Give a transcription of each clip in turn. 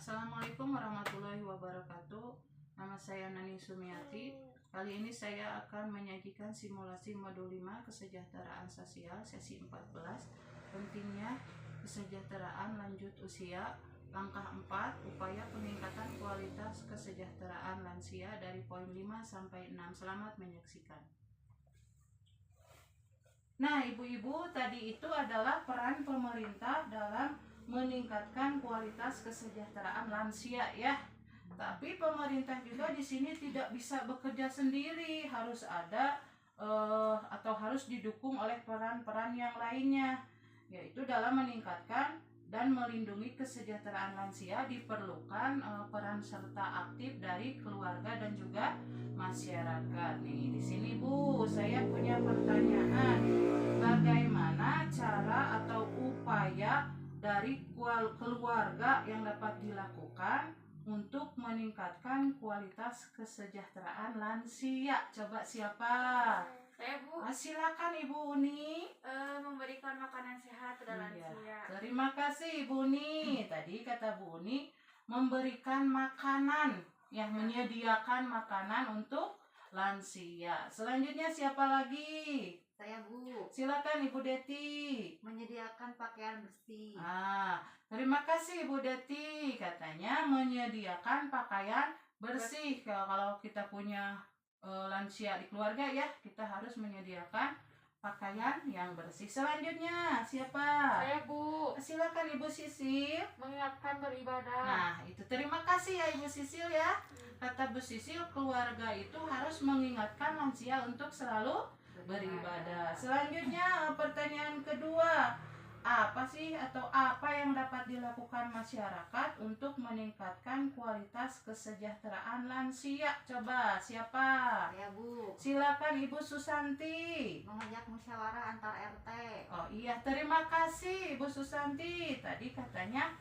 Assalamualaikum warahmatullahi wabarakatuh. Nama saya Nani Sumiati. Kali ini saya akan menyajikan simulasi modul 5 kesejahteraan sosial sesi 14. Pentingnya kesejahteraan lanjut usia. Langkah 4, upaya peningkatan kualitas kesejahteraan lansia dari poin 5 sampai 6. Selamat menyaksikan. Nah, ibu-ibu, tadi itu adalah peran pemerintah dalam meningkatkan kualitas kesejahteraan lansia ya. Tapi pemerintah juga di sini tidak bisa bekerja sendiri, harus ada atau harus didukung oleh peran-peran yang lainnya, yaitu dalam meningkatkan dan melindungi kesejahteraan lansia diperlukan peran serta aktif dari keluarga dan juga masyarakat. Nih, di sini Bu, saya punya pertanyaan. Bagaimana cara atau upaya dari keluarga yang dapat dilakukan untuk meningkatkan kualitas kesejahteraan lansia? Coba siapa? Saya Bu. Silakan Ibu Uni. Memberikan makanan sehat pada lansia. Terima kasih Ibu Uni. Tadi kata Bu Uni memberikan makanan, menyediakan makanan untuk lansia. Selanjutnya siapa lagi? Saya Bu. Silakan Ibu Deti. Menyediakan pakaian bersih. Terima kasih Ibu Deti. Katanya menyediakan pakaian bersih. Kalau kita punya lansia di keluarga ya, kita harus menyediakan pakaian yang bersih. Selanjutnya siapa? Saya Bu. Silakan Ibu Sisil. Mengingatkan beribadah. Nah, itu terima kasih ya Ibu Sisil ya. Kata Bu Sisil, keluarga itu harus mengingatkan lansia untuk selalu beribadah. Selanjutnya pertanyaan kedua, apa sih atau apa yang dapat dilakukan masyarakat untuk meningkatkan kualitas kesejahteraan lansia? Coba siapa? Saya Bu. Silakan Ibu Susanti. Mengajak musyawarah antar RT. Oh iya, terima kasih Ibu Susanti. Tadi katanya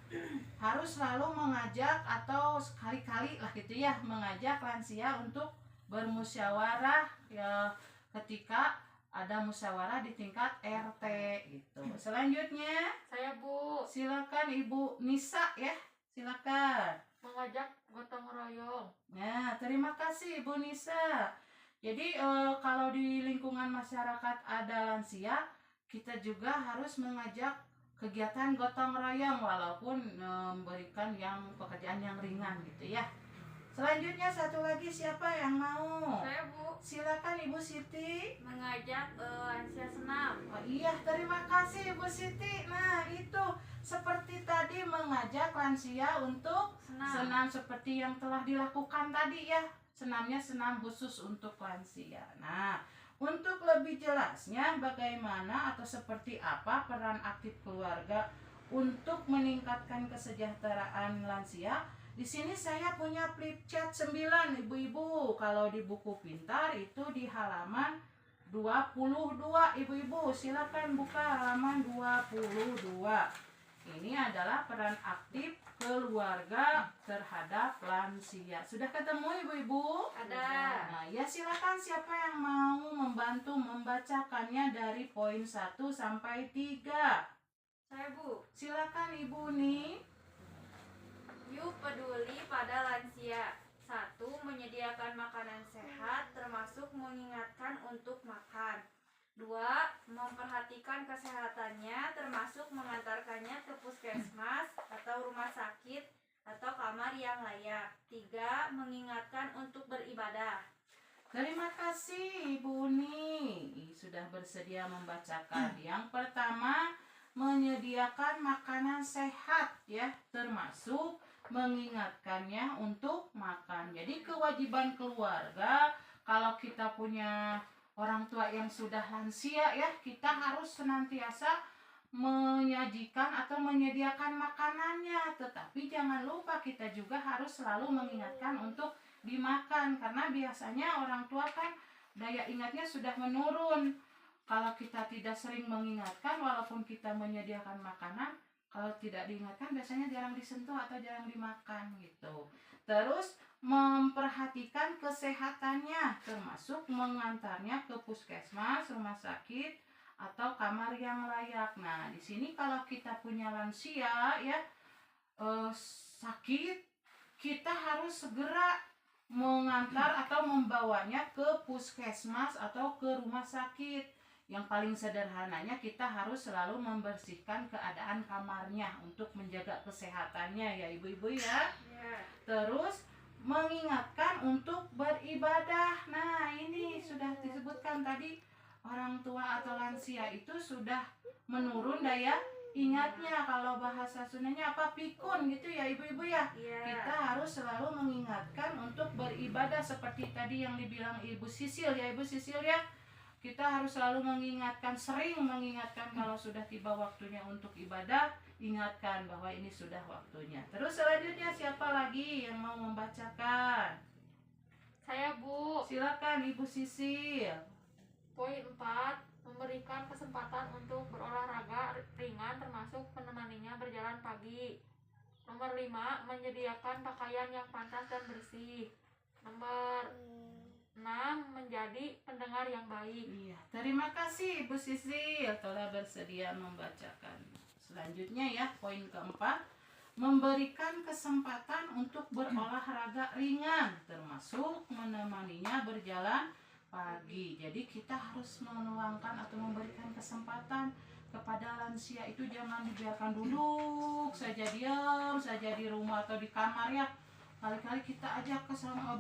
harus selalu mengajak atau sekali-kali lah gitu ya, mengajak lansia untuk bermusyawarah ya ketika ada musyawarah di tingkat RT gitu. Selanjutnya Saya Bu. silakan Ibu Nisa ya. Silakan. Mengajak gotong royong. Nah, terima kasih Ibu Nisa. Jadi kalau di lingkungan masyarakat ada lansia, kita juga harus mengajak kegiatan gotong royong walaupun memberikan pekerjaan yang ringan gitu ya. Selanjutnya satu lagi siapa yang mau? Saya Bu. Silakan Ibu Siti. Mengajak lansia senam. Oh iya, terima kasih Ibu Siti. Nah, itu seperti tadi mengajak lansia untuk senam seperti yang telah dilakukan tadi ya. Senamnya senam khusus untuk lansia. Nah, untuk lebih jelasnya bagaimana atau seperti apa peran aktif keluarga untuk meningkatkan kesejahteraan lansia, di sini saya punya flip chart 9 ibu-ibu. Kalau di buku pintar itu di halaman 22 ibu-ibu. Silakan buka halaman 22. Ini adalah peran aktif keluarga terhadap lansia. Sudah ketemu ibu-ibu? Ada. Nah, ya silakan siapa yang mau membantu membacakannya dari poin 1 sampai 3. Saya Bu. Silakan Ibu nih. Yuk peduli pada lansia. 1. Menyediakan makanan sehat termasuk mengingatkan untuk makan. 2. Memperhatikan kesehatannya termasuk mengantarkannya ke puskesmas atau rumah sakit atau kamar yang layak. 3. Mengingatkan untuk beribadah. Terima kasih Ibu Uni sudah bersedia membacakan. Yang pertama, menyediakan makanan sehat ya, termasuk mengingatkannya untuk makan. Jadi kewajiban keluarga kalau kita punya orang tua yang sudah lansia ya, kita harus senantiasa menyajikan atau menyediakan makanannya. Tetapi jangan lupa kita juga harus selalu mengingatkan untuk dimakan, karena biasanya orang tua kan daya ingatnya sudah menurun. Kalau kita tidak sering mengingatkan, walaupun kita menyediakan makanan, kalau tidak diingatkan biasanya jarang disentuh atau jarang dimakan gitu. Terus memperhatikan kesehatannya, termasuk mengantarnya ke puskesmas, rumah sakit, atau kamar yang layak. Nah, di sini kalau kita punya lansia ya, sakit, kita harus segera mengantar atau membawanya ke puskesmas atau ke rumah sakit. Yang paling sederhananya kita harus selalu membersihkan keadaan kamarnya untuk menjaga kesehatannya ya ibu-ibu ya. Terus mengingatkan untuk beribadah. Nah, ini sudah disebutkan tadi, orang tua atau lansia itu sudah menurun daya ingatnya. Kalau bahasa Sundanya apa, pikun gitu ya ibu-ibu ya. Kita harus selalu mengingatkan untuk beribadah seperti tadi yang dibilang Ibu Sisil ya, Ibu Sisil ya. Kita harus selalu mengingatkan, sering mengingatkan kalau sudah tiba waktunya untuk ibadah, ingatkan bahwa ini sudah waktunya. Terus selanjutnya siapa lagi yang mau membacakan? Saya, Bu. Silakan Ibu Sisil. Poin 4, memberikan kesempatan untuk berolahraga ringan termasuk menemaninya berjalan pagi. Nomor 5, menyediakan pakaian yang pantas dan bersih. Nomor 6, menjadi pendengar yang baik. Iya, terima kasih Ibu Sisil telah bersedia membacakan. Selanjutnya ya, poin keempat, memberikan kesempatan untuk berolahraga ringan termasuk menemaninya berjalan pagi. Jadi kita harus meluangkan atau memberikan kesempatan kepada lansia itu, jangan dibiarkan duduk saja, diam saja di rumah atau di kamar ya. Kali-kali kita ajak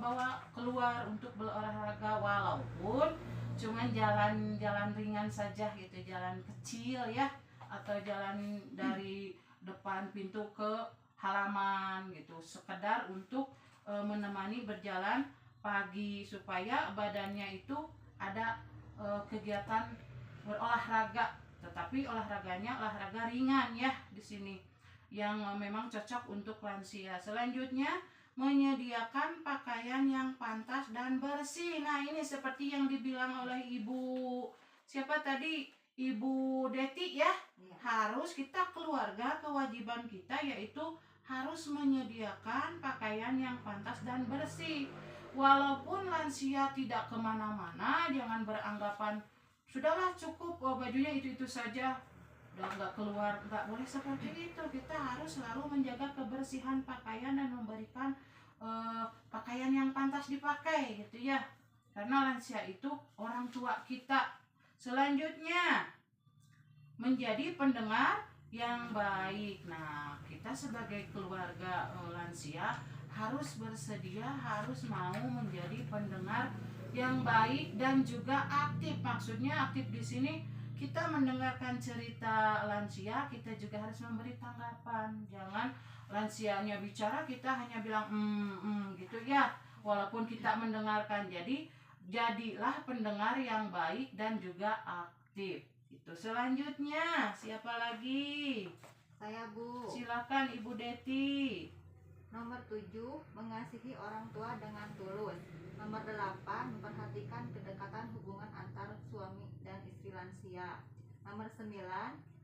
bawa keluar untuk berolahraga, walaupun cuman jalan-jalan ringan saja gitu, jalan kecil ya, atau jalan dari depan pintu ke halaman gitu, sekedar untuk menemani berjalan pagi supaya badannya itu ada kegiatan berolahraga, tetapi olahraganya olahraga ringan ya di sini yang memang cocok untuk lansia. Selanjutnya, menyediakan pakaian yang pantas dan bersih. Nah, ini seperti yang dibilang oleh Ibu siapa tadi? Ibu Deti ya. Harus kita keluarga, kewajiban kita yaitu harus menyediakan pakaian yang pantas dan bersih. Walaupun lansia tidak kemana-mana, jangan beranggapan sudahlah cukup, bajunya itu-itu saja, udah nggak keluar. Nggak boleh seperti itu. Kita harus selalu menjaga kebersihan pakaian dan memberikan pakaian yang pantas dipakai gitu ya, karena lansia itu orang tua kita. Selanjutnya, menjadi pendengar yang baik. Nah, kita sebagai keluarga lansia harus bersedia, harus mau menjadi pendengar yang baik dan juga aktif. Maksudnya aktif di sini kita mendengarkan cerita lansia, kita juga harus memberi tanggapan. Jangan lansianya bicara kita hanya bilang gitu ya, walaupun kita mendengarkan. Jadi jadilah pendengar yang baik dan juga aktif. Itu selanjutnya siapa lagi? Saya, Bu. Silakan Ibu Deti. Nomor 7, mengasihi orang tua dengan tulus. Nomor 8, memperhatikan kedekatan hubungan antar suami dan istri lansia. Nomor 9,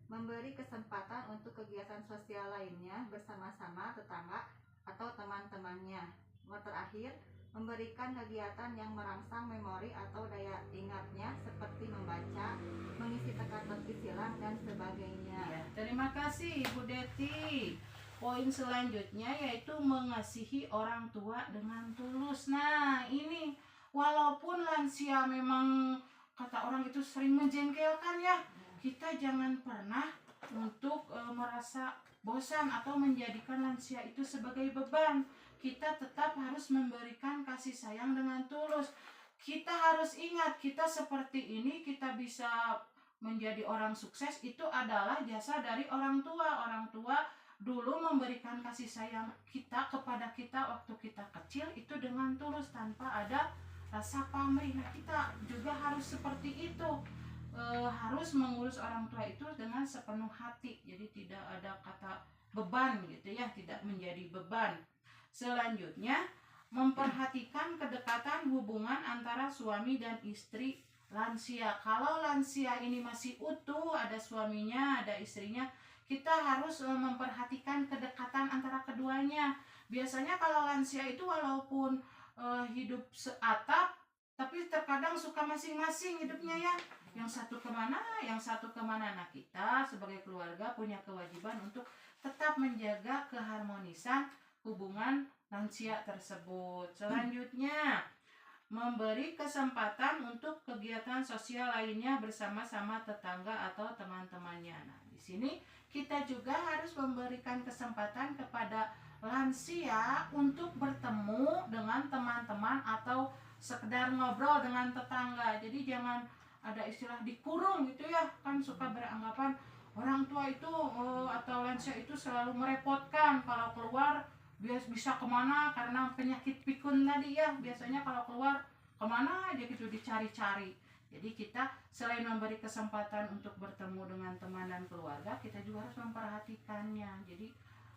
memberi kesempatan untuk kegiatan sosial lainnya bersama-sama tetangga atau teman-temannya. Nomor terakhir, memberikan kegiatan yang merangsang memori atau daya ingatnya seperti membaca, mengisi teka-teki silang, dan sebagainya. Ya, terima kasih Ibu Deti. Poin selanjutnya yaitu mengasihi orang tua dengan tulus. Nah, ini walaupun lansia memang kata orang itu sering menjengkelkan ya, kita jangan pernah untuk merasa bosan atau menjadikan lansia itu sebagai beban. Kita tetap harus memberikan kasih sayang dengan tulus. Kita harus ingat, kita seperti ini, kita bisa menjadi orang sukses itu adalah jasa dari orang tua. Orang tua dulu memberikan kasih sayang kita kepada kita waktu kita kecil itu dengan tulus tanpa ada rasa pamrih. Nah, kita juga harus seperti itu, harus mengurus orang tua itu dengan sepenuh hati. Jadi tidak ada kata beban gitu ya, tidak menjadi beban. Selanjutnya, memperhatikan kedekatan hubungan antara suami dan istri lansia. Kalau lansia ini masih utuh, ada suaminya, ada istrinya, kita harus memperhatikan kedekatan antara keduanya. Biasanya kalau lansia itu walaupun hidup seatap, tapi terkadang suka masing-masing hidupnya ya. yang satu kemana. Nah, kita sebagai keluarga punya kewajiban untuk tetap menjaga keharmonisan hubungan lansia tersebut. Selanjutnya, memberi kesempatan untuk kegiatan sosial lainnya bersama-sama tetangga atau teman-temannya. Nah, di sini kita juga harus memberikan kesempatan kepada lansia untuk bertemu dengan teman-teman atau sekedar ngobrol dengan tetangga. Jadi jangan ada istilah dikurung gitu ya, kan suka beranggapan orang tua itu atau lansia itu selalu merepotkan kalau keluar bisa kemana karena penyakit pikun tadi ya, biasanya kalau keluar kemana aja gitu dicari-cari. Jadi kita selain memberi kesempatan untuk bertemu dengan teman dan keluarga, kita juga harus memperhatikannya. Jadi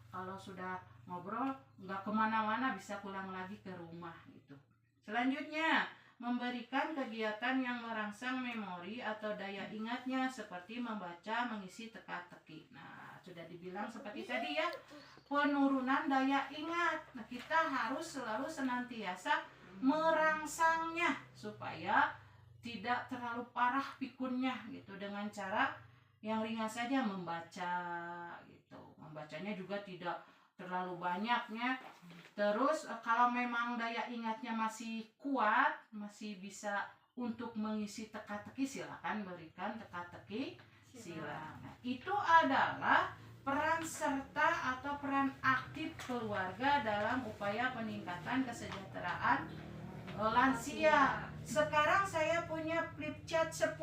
kalau sudah ngobrol nggak kemana-mana, bisa pulang lagi ke rumah gitu. Selanjutnya, memberikan kegiatan yang merangsang memori atau daya ingatnya seperti membaca, mengisi teka-teki. Nah, sudah dibilang seperti tadi ya, penurunan daya ingat. Nah, kita harus selalu senantiasa merangsangnya supaya tidak terlalu parah pikunnya gitu, dengan cara yang ringan saja, membaca gitu. Membacanya juga tidak terlalu banyaknya. Terus kalau memang daya ingatnya masih kuat, masih bisa untuk mengisi teka-teki, silakan berikan teka-teki silang. Nah, itu adalah peran serta atau peran aktif keluarga dalam upaya peningkatan kesejahteraan lansia. Sekarang saya punya flip chart 10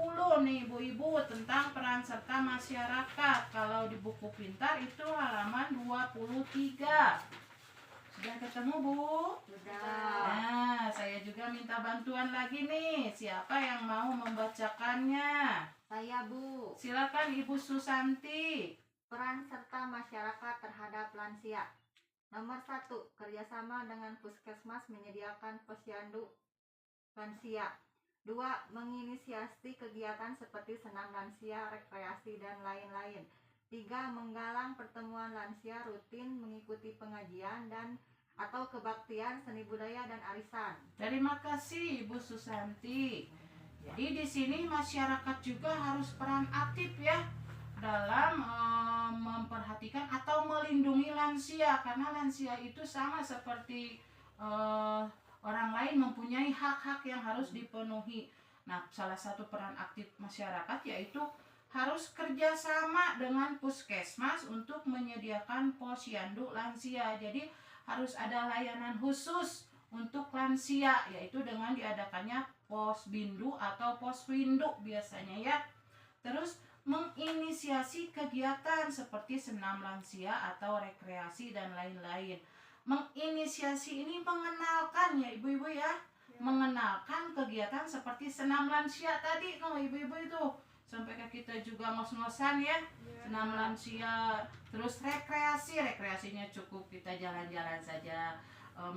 nih ibu-ibu tentang peran serta masyarakat. Kalau di buku pintar itu halaman 23. Sudah ketemu, Bu? Sudah. Nah, saya juga minta bantuan lagi nih. Siapa yang mau membacakannya? Saya, Bu. Silakan Ibu Susanti. Peran serta masyarakat terhadap lansia. Nomor 1, kerjasama dengan puskesmas menyediakan posyandu lansia. 2, menginisiasi kegiatan seperti senam lansia, rekreasi, dan lain-lain. 3, menggalang pertemuan lansia rutin, mengikuti pengajian dan atau kebaktian seni budaya dan arisan. Terima kasih Ibu Susanti. Jadi di sini masyarakat juga harus peran aktif ya dalam memperhatikan atau melindungi lansia, karena lansia itu sama seperti orang lain, mempunyai hak-hak yang harus dipenuhi. Nah, salah satu peran aktif masyarakat yaitu harus kerjasama dengan puskesmas untuk menyediakan posyandu lansia. Jadi harus ada layanan khusus untuk lansia, yaitu dengan diadakannya posbindu atau poswindu biasanya ya. Terus menginisiasi kegiatan seperti senam lansia atau rekreasi dan lain-lain. Menginisiasi ini mengenalkan ya ibu-ibu ya, mengenalkan kegiatan seperti senam lansia tadi no ibu-ibu itu, sampai kita juga ngos-ngosan ya, senam lansia. Terus rekreasinya cukup kita jalan-jalan saja,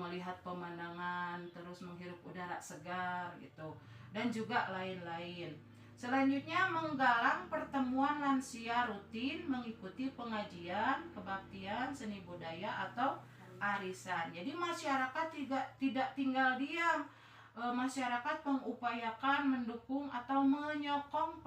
melihat pemandangan, terus menghirup udara segar gitu, dan juga lain-lain. Selanjutnya, menggalang pertemuan lansia rutin, mengikuti pengajian, kebaktian, seni budaya atau arisan. Jadi masyarakat tidak tinggal diam. Masyarakat mengupayakan, mendukung atau menyokong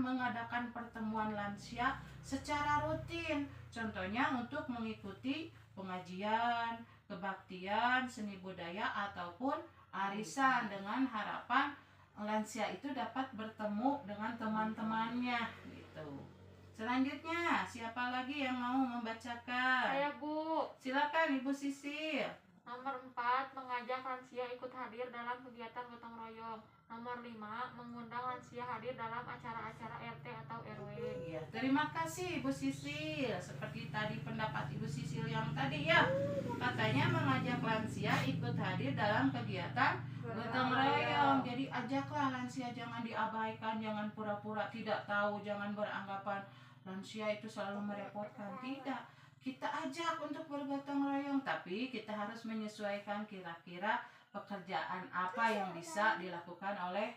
mengadakan pertemuan lansia secara rutin. Contohnya untuk mengikuti pengajian, kebaktian, seni budaya ataupun arisan, dengan harapan lansia itu dapat bertemu dengan teman-temannya gitu. Selanjutnya, siapa lagi yang mau membacakan? Saya, Bu. Silakan Ibu Sisil. Nomor 4, mengajak lansia ikut hadir dalam kegiatan gotong royong. Nomor 5, mengundang lansia hadir dalam acara-acara RT atau RW. Iya, terima kasih Ibu Sisil. Seperti tadi pendapat Ibu Sisil yang tadi ya, katanya mengajak lansia ikut hadir dalam kegiatan gotong royong. Jadi ajaklah lansia, jangan diabaikan, jangan pura-pura tidak tahu, jangan beranggapan lansia itu selalu merepotkan. Tidak, kita ajak untuk bergotong royong, tapi kita harus menyesuaikan kira-kira pekerjaan apa yang bisa dilakukan oleh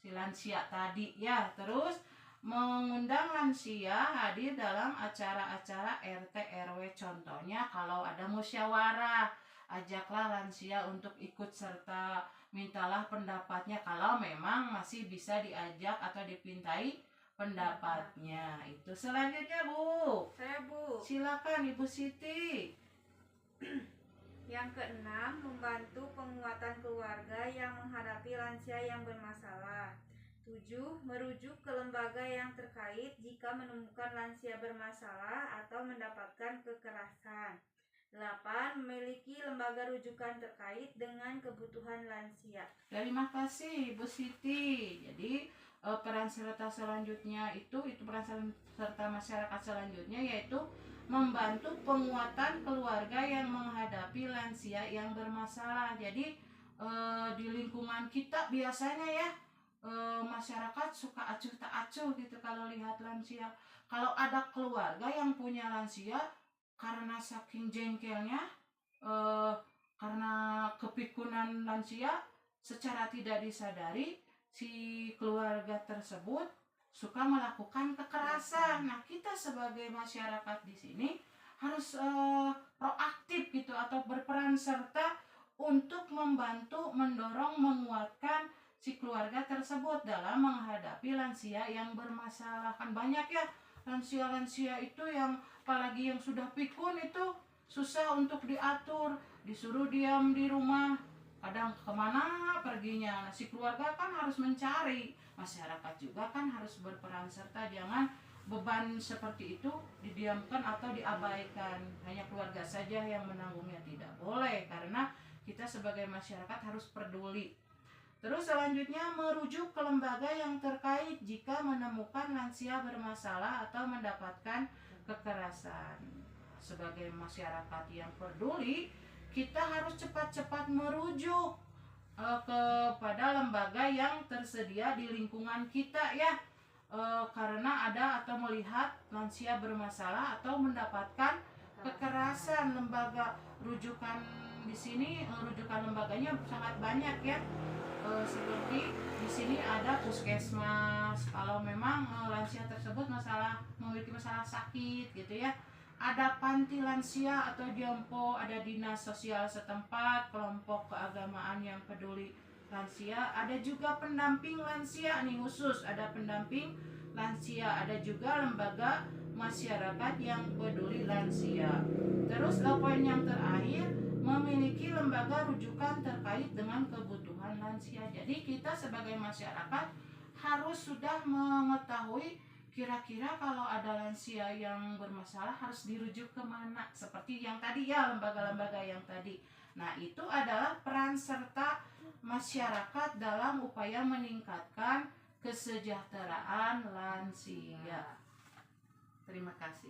si lansia tadi ya. Terus mengundang lansia hadir dalam acara-acara RT RW, contohnya kalau ada musyawarah ajaklah lansia untuk ikut serta, mintalah pendapatnya kalau memang masih bisa diajak atau dipintai pendapatnya. Itu selanjutnya Bu, Saya Bu. silakan Ibu Siti. Yang keenam, membantu penguatan keluarga yang menghadapi lansia yang bermasalah. 7. Merujuk ke lembaga yang terkait jika menemukan lansia bermasalah atau mendapatkan kekerasan. 8. Memiliki lembaga rujukan terkait dengan kebutuhan lansia. Terima kasih Ibu Siti. Jadi peran serta selanjutnya itu peran serta masyarakat selanjutnya yaitu membantu penguatan keluarga yang menghadapi lansia yang bermasalah. Jadi di lingkungan kita biasanya ya masyarakat suka acuh tak acuh gitu kalau lihat lansia. Kalau ada keluarga yang punya lansia, karena saking jengkelnya, karena kepikunan lansia, secara tidak disadari si keluarga tersebut suka melakukan kekerasan. Nah, kita sebagai masyarakat di sini harus proaktif gitu atau berperan serta untuk membantu, mendorong, menguatkan si keluarga tersebut dalam menghadapi lansia yang bermasalah. Kan banyak ya lansia-lansia itu yang apalagi yang sudah pikun itu susah untuk diatur, disuruh diam di rumah, kadang kemana perginya. Nah, si keluarga kan harus mencari, masyarakat juga kan harus berperan serta, jangan beban seperti itu didiamkan atau diabaikan. Hanya keluarga saja yang menanggungnya, tidak boleh, karena kita sebagai masyarakat harus peduli. Terus selanjutnya merujuk ke lembaga yang terkait jika menemukan lansia bermasalah atau mendapatkan kekerasan. Sebagai masyarakat yang peduli, kita harus cepat-cepat merujuk kepada lembaga yang tersedia di lingkungan kita ya, karena ada atau melihat lansia bermasalah atau mendapatkan kekerasan. Lembaga rujukan di sini, rujukan lembaganya sangat banyak ya. Seperti di sini ada puskesmas kalau memang lansia tersebut memiliki masalah sakit gitu ya. Ada panti lansia atau jompo, ada dinas sosial setempat, kelompok keagamaan yang peduli lansia, ada juga pendamping lansia nih khusus, ada pendamping lansia, ada juga lembaga masyarakat yang peduli lansia. Terus poin yang terakhir, memiliki lembaga rujukan terkait dengan kebutuhan lansia. Jadi kita sebagai masyarakat harus sudah mengetahui kira-kira kalau ada lansia yang bermasalah harus dirujuk kemana, seperti yang tadi ya, lembaga-lembaga yang tadi. Nah, itu adalah peran serta masyarakat dalam upaya meningkatkan kesejahteraan lansia. Terima kasih.